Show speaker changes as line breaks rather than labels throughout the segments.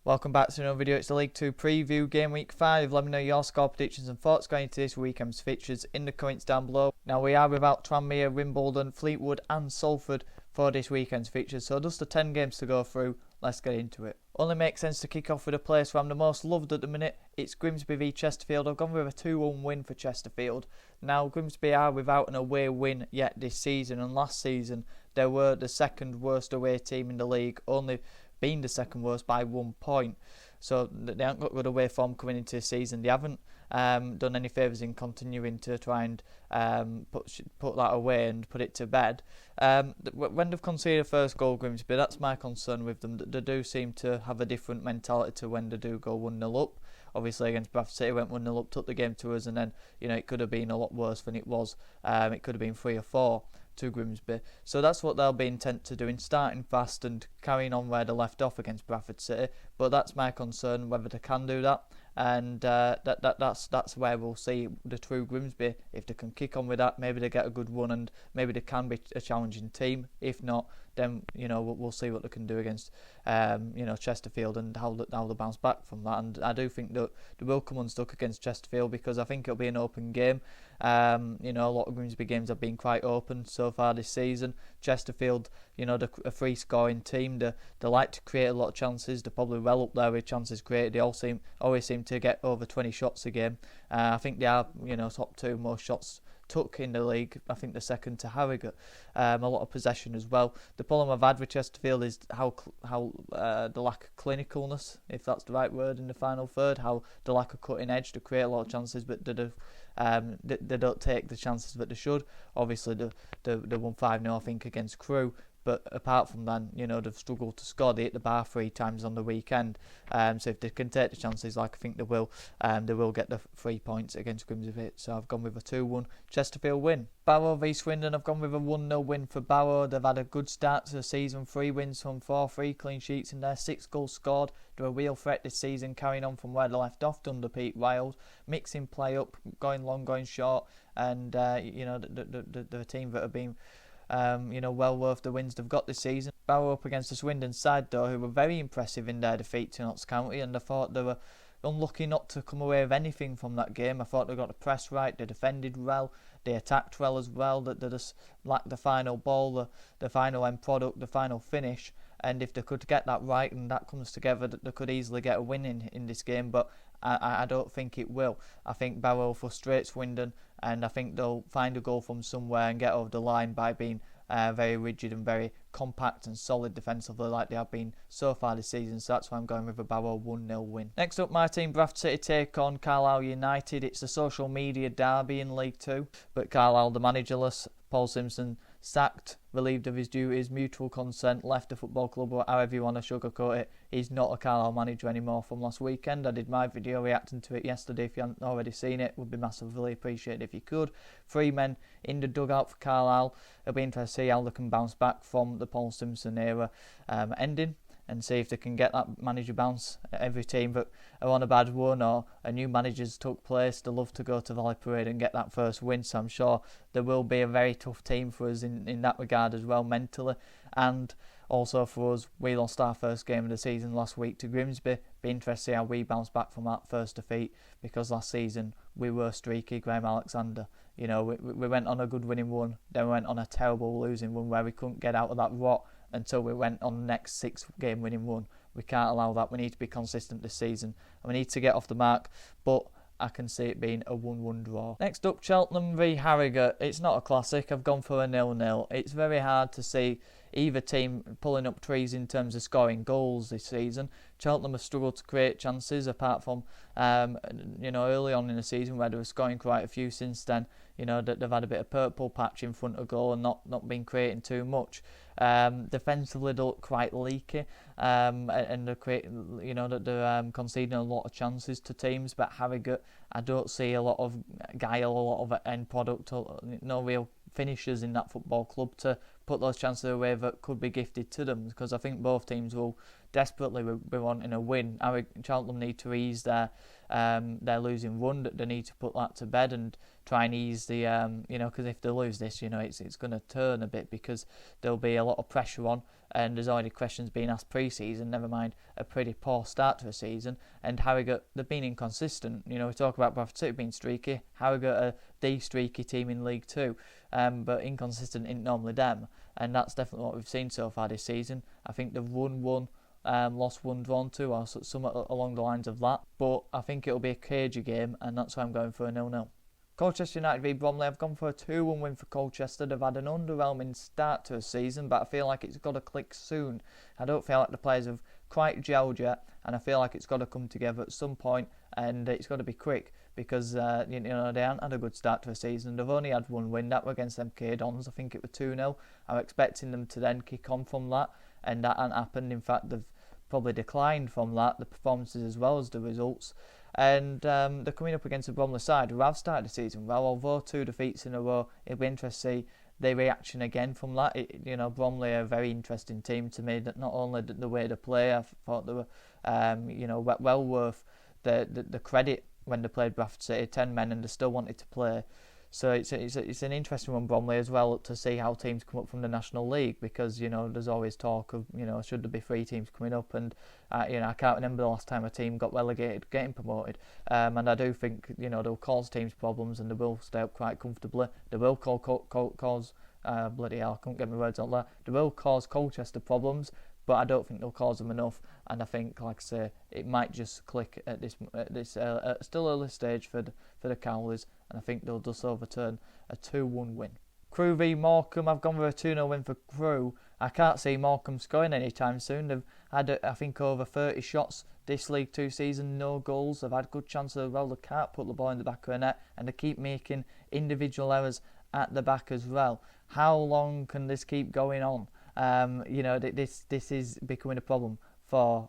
Welcome back to another video. It's the League 2 preview, game week 5. Let me know your score predictions and thoughts going into this weekend's fixtures in the comments down below. Now we are without Tranmere, Wimbledon, Fleetwood and Salford for this weekend's fixtures, so just the 10 games to go through. Let's get into it. Only makes sense to kick off with a place where I'm the most loved at the minute. It's Grimsby v Chesterfield. I've gone with a 2-1 win for Chesterfield. Now Grimsby are without an away win yet this season, and last season they were the second worst away team in the league, only being the second worst by 1 point. So they haven't got good away form coming into the season. They haven't done any favours in continuing to try and put that away and put it to bed. When they've conceded a first goal, Grimsby, that's my concern with them. They do seem to have a different mentality to when they do go 1-0 up. Obviously against Bradford City, went 1-0 up, took the game to us, and then it could have been a lot worse than it was. It could have been 3 or 4 to Grimsby. So that's what they'll be intent to doing, starting fast and carrying on where they left off against Bradford City. But that's my concern, whether they can do that. And that's where we'll see the true Grimsby. If they can kick on with that, maybe they get a good run and maybe they can be a challenging team. If not, then we'll see what they can do against Chesterfield and how they bounce back from that. And I do think that they will come unstuck against Chesterfield, because I think it'll be an open game. A lot of Grimsby games have been quite open so far this season. Chesterfield, they're a free scoring team. They like to create a lot of chances. They're probably well up there with chances created. They always seem to get over 20 shots a game. I think they are top 2 most shots took in the league. I think the second to Harrogate. A lot of possession as well. The problem I've had with Chesterfield is how the lack of clinicalness, if that's the right word, in the final third. How the lack of cutting edge. To create a lot of chances, but they don't take the chances that they should. Obviously, they won 5-0 I think against Crewe. But apart from that, they've struggled to score. They hit the bar 3 times on the weekend. So if they can take the chances, like I think they will get the 3 points against Grimsby. So I've gone with a 2-1 Chesterfield win. Barrow v Swindon, I've gone with a 1-0 win for Barrow. They've had a good start to the season. 3 wins from 4, 3 clean sheets in there, 6 goals scored. They're a real threat this season, carrying on from where they left off under Pete Wild. Mixing play up, going long, going short. And, the team that have been well worth the wins they've got this season. Barrow up against the Swindon side though, who were very impressive in their defeat to Notts County, and I thought they were unlucky not to come away with anything from that game. I thought they got the press right, they defended well, they attacked well as well. That they just lacked the final ball, the final end product, the final finish. And if they could get that right and that comes together, they could easily get a win in this game. But I don't think it will. I think Barrow frustrates Swindon, and I think they'll find a goal from somewhere and get over the line by being very rigid and very compact and solid defensively, like they have been so far this season. So that's why I'm going with a Barrow 1-0 win. Next up, my team Bradford City take on Carlisle United. It's the social media derby in League 2, but Carlisle, the managerless Paul Simpson, sacked, relieved of his duties, mutual consent, left the football club, or however you want to sugarcoat it. He's not a Carlisle manager anymore from last weekend. I did my video reacting to it yesterday. If you haven't already seen it, would be massively appreciated if you could. 3 men in the dugout for Carlisle. It'll be interesting to see how they can bounce back from the Paul Simpson era ending, and see if they can get that manager bounce. Every team that are on a bad run or a new manager's took place, they love to go to Vale Parade and get that first win. So I'm sure there will be a very tough team for us in that regard as well, mentally. And also for us, we lost our first game of the season last week to Grimsby. Be interested to see how we bounce back from that first defeat, because last season we were streaky. Graham Alexander, we went on a good winning run, then we went on a terrible losing run where we couldn't get out of that rot until we went on the next 6 game winning run. We can't allow that. We need to be consistent this season, and we need to get off the mark, but I can see it being a 1-1 draw. Next up, Cheltenham v Harrogate. It's not a classic. I've gone for a 0-0. It's very hard to see either team pulling up trees in terms of scoring goals this season. Cheltenham have struggled to create chances, apart from early on in the season where they were scoring quite a few. Since then, they've had a bit of purple patch in front of goal and not been creating too much. Defensively, they look quite leaky, and they're conceding a lot of chances to teams. But Harrogate, I don't see a lot of guile, a lot of end product, no real finishers in that football club to put those chances away that could be gifted to them, because I think both teams will desperately be wanting a win. Cheltenham need to ease their losing run. They need to put that to bed and try and ease the because if they lose this, it's going to turn a bit, because there'll be a lot of pressure on and there's already questions being asked pre-season, never mind a pretty poor start to a season. And Harrogate, they've been inconsistent. We talk about Bradford City being streaky. Harrogate are the streaky team in League Two, but inconsistent isn't normally them, and that's definitely what we've seen so far this season. I think they've won one, lost one, drawn two, or somewhat along the lines of that. But I think it'll be a cagey game, and that's why I'm going for a 0-0. Colchester United v Bromley, I've gone for a 2-1 win for Colchester. They've had an underwhelming start to a season, but I feel like it's got to click soon. I don't feel like the players have quite gelled yet, and I feel like it's got to come together at some point, and it's got to be quick, because they haven't had a good start to a season. They've only had one win, that was against MK Dons. I think it was 2-0. I'm expecting them to then kick on from that, and that hasn't happened. In fact, they've probably declined from that, the performances as well as the results. And they're coming up against the Bromley side who have started the season well, although 2 defeats in a row. It'll be interesting to see their reaction again from that. Bromley are a very interesting team to me. That not only the way they play, I thought they were well worth the credit when they played Bradford City, 10 men, and they still wanted to play. So it's an interesting one, Bromley, as well, to see how teams come up from the National League, because there's always talk of should there be 3 teams coming up, and I can't remember the last time a team got relegated getting promoted, and I do think they'll cause teams problems, and they will stay up quite comfortably. They will cause bloody hell, I couldn't get my words out there. They will cause Colchester problems, but I don't think they'll cause them enough, and I think, like I say, it might just click at this still early stage for the Cowleys, and I think they'll just overturn a 2-1 win. Crewe v Morecambe, I've gone with a 2-0 win for Crewe. I can't see Morecambe scoring anytime soon. They've had, I think, over 30 shots this League 2 season, no goals. They've had good chances as well. They can't put the ball in the back of the net, and they keep making individual errors at the back as well. How long can this keep going on? This is becoming a problem for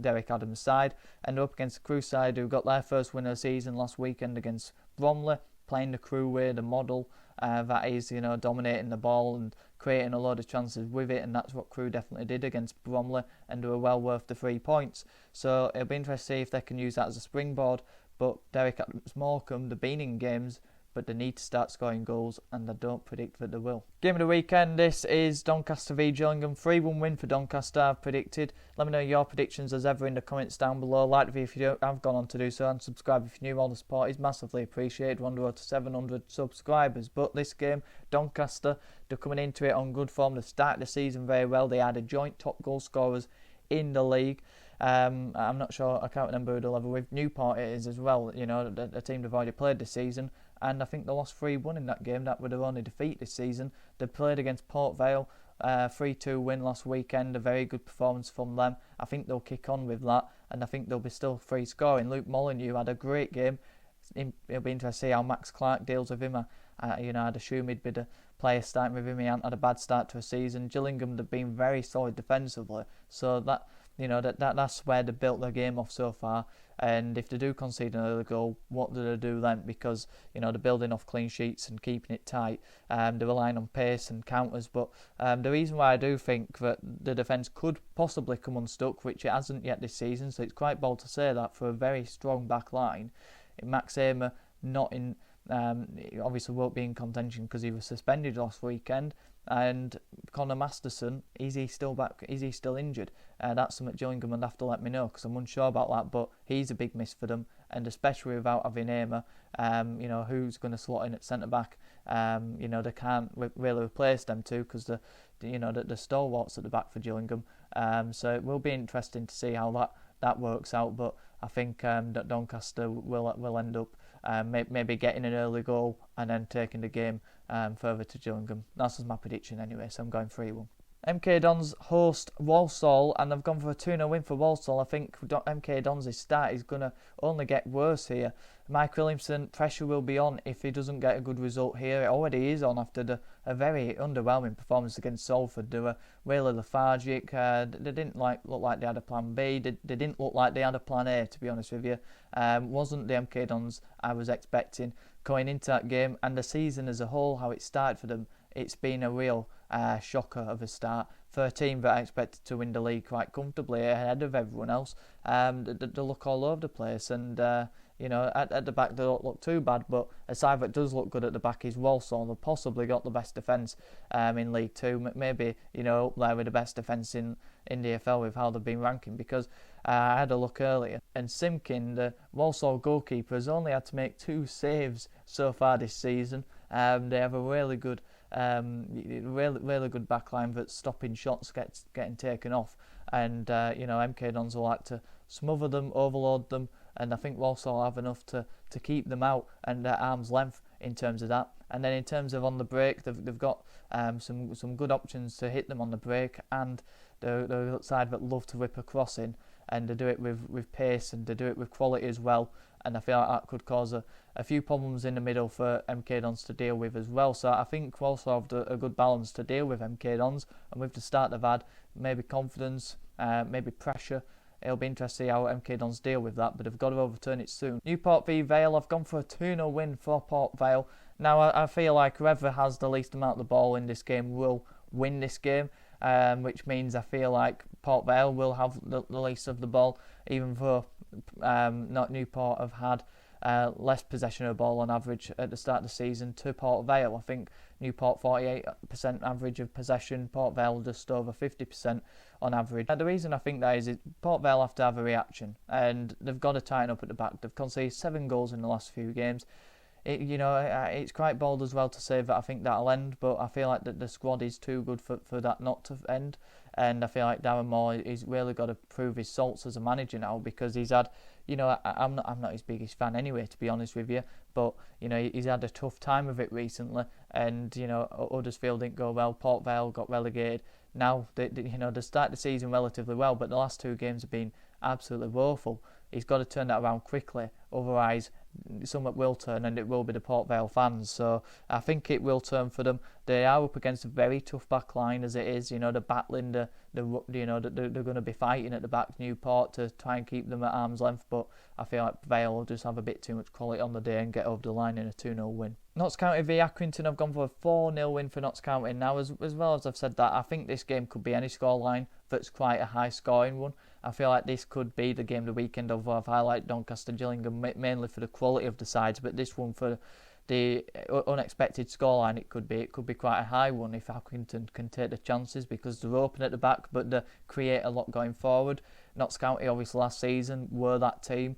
Derek Adams' side, and up against the Crewe side, who got their first win of the season last weekend against Bromley, playing the Crewe way, the model that is, dominating the ball and creating a load of chances with it, and that's what Crewe definitely did against Bromley, and they were well worth the 3 points. So it'll be interesting to see if they can use that as a springboard. But Derek Adams' Morecambe, they've been in games, but they need to start scoring goals, and I don't predict that they will. Game of the weekend, this is Doncaster v Gillingham. 3-1 win for Doncaster, I've predicted. Let me know your predictions as ever in the comments down below. Like the video if you have gone on to do so, and subscribe if you're new. All the support is massively appreciated. We're on the road to 700 subscribers. But this game, Doncaster, they're coming into it on good form. They started the season very well. They had a joint top goal scorers in the league. I'm not sure, I can't remember who they'll have with. Newport it is as well, a team they've already played this season, and I think they lost 3-1 in that game. That would have only defeat this season. They played against Vale, 3-2 win last weekend, a very good performance from them. I think they'll kick on with that, and I think they'll be still free scoring. Luke Molyneux had a great game. It'll be interesting to see how Max Clark deals with him. I'd assume he'd be the player starting with him. He hadn't had a bad start to a season. Gillingham, they've been very solid defensively, so that's where they built their game off so far. And if they do concede another goal, what do they do then? Because they're building off clean sheets and keeping it tight. They're relying on pace and counters. But the reason why I do think that the defence could possibly come unstuck, which it hasn't yet this season, so it's quite bold to say that for a very strong back line. Max Amer not in. He obviously won't be in contention because he was suspended last weekend. And Connor Masterson, is he still back? Is he still injured? That's something Gillingham would have to let me know, because I'm unsure about that. But he's a big miss for them, and especially without having Amer, who's going to slot in at centre back? They can't really replace them two, because the stalwarts at the back for Gillingham. So it will be interesting to see how that works out. But I think that Doncaster will end up maybe getting an early goal and then taking the game further to Gillingham. That's my prediction anyway, so I'm going 3-1. MK Dons host Walsall, and they've gone for a 2-0 win for Walsall. I think MK Dons' start is going to only get worse here. Mike Williamson, pressure will be on if he doesn't get a good result here. It already is on after a very underwhelming performance against Salford. They were really lethargic. They didn't look like they had a plan B. They didn't look like they had a plan A, to be honest with you. Wasn't the MK Dons I was expecting going into that game. And the season as a whole, how it started for them, it's been a real shocker of a start for a team that I expected to win the league quite comfortably ahead of everyone else. They look all over the place, and at the back they don't look too bad, but a side that does look good at the back is Walsall. They've possibly got the best defence in League Two, maybe up there with the best defence in the EFL with how they've been ranking, because I had a look earlier and Simkin, the Walsall goalkeeper, has only had to make 2 saves so far this season. They have a really good backline that's stopping shots getting taken off, and MK Dons will like to smother them, overload them, and I think Walsall have enough to keep them out and at arm's length in terms of that. And then in terms of on the break, they've got some good options to hit them on the break, and the side that love to whip a cross in, and they do it with pace and they do it with quality as well. And I feel like that could cause a few problems in the middle for MK Dons to deal with as well. So I think Walsall have a good balance to deal with MK Dons, and with the start they've had, maybe confidence, maybe pressure. It'll be interesting to see how MK Dons deal with that, but they've got to overturn it soon. Newport v Vale, I've gone for a 2-0 win for Port Vale. Now I feel like whoever has the least amount of the ball in this game will win this game, which means I feel like Port Vale will have the least of the ball, even though not Newport have had less possession of the ball on average at the start of the season to Port Vale. I think Newport 48% average of possession, Port Vale just over 50% on average. The reason I think that is Port Vale have to have a reaction, and they've got to tighten up at the back. They've conceded 7 goals in the last few games. It's quite bold as well to say that I think that'll end, but I feel like that the squad is too good for that not to end. And I feel like Darren Moore is really got to prove his salts as a manager now, because he's had, I'm not his biggest fan anyway, to be honest with you, but he's had a tough time of it recently, and Huddersfield didn't go well, Port Vale got relegated. Now they start the season relatively well, but the last 2 games have been absolutely woeful. He's got to turn that around quickly, otherwise something will turn, and it will be the Port Vale fans. So I think it will turn for them. They are up against a very tough back line as it is. They're battling they're going to be fighting at the back, Newport, to try and keep them at arm's length. But I feel like Vale will just have a bit too much quality on the day and get over the line in a 2-0 win. Notts County v Accrington, I've gone for a 4-0 win for Notts County. Now, as well as I've said that, I think this game could be any scoreline that's quite a high scoring one. I feel like this could be the game of the weekend, although I've highlighted Doncaster Gillingham mainly for the quality of the sides, but this one for the unexpected scoreline, it could be quite a high one if Accrington can take the chances, because they're open at the back but they create a lot going forward. Notts County obviously last season were that team.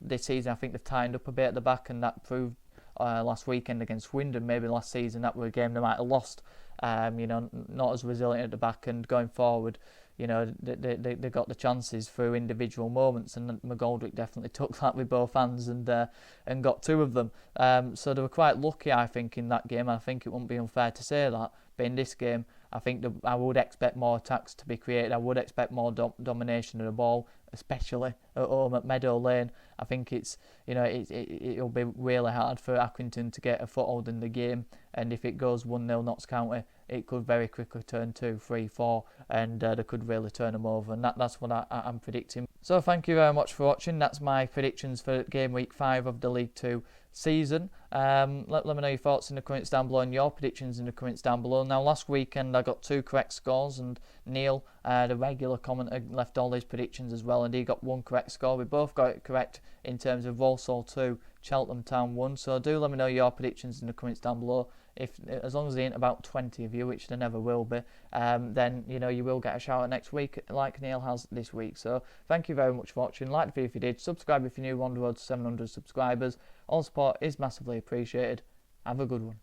This season I think they've tightened up a bit at the back, and that proved last weekend against Swindon. Maybe last season that was a game they might have lost. Not as resilient at the back, and going forward, they got the chances through individual moments, and McGoldrick definitely took that with both hands and got 2 of them. So they were quite lucky, I think, in that game. I think it wouldn't be unfair to say that. But in this game, I think I would expect more attacks to be created. I would expect more domination of the ball, especially at home at Meadow Lane. I think it'll be really hard for Accrington to get a foothold in the game, and if it goes 1-0 Notts County, it could very quickly turn 2, 3, 4, and they could really turn them over, and that's what I'm predicting. So thank you very much for watching. That's my predictions for game week 5 of the League 2 season. Let me know your thoughts in the comments down below and your predictions in the comments down below. Now, last weekend I got 2 correct scores, and Neil, the regular commenter, left all his predictions as well, and he got 1 correct score. We both got it correct in terms of Walsall 2, Cheltenham Town 1. So do let me know your predictions in the comments down below. As long as there ain't about 20 of you, which there never will be, then you will get a shout out next week, like Neil has this week. So thank you very much for watching. Like the video if you did, subscribe if you're new. On the road to 700 subscribers. All support is massively appreciated. Have a good one.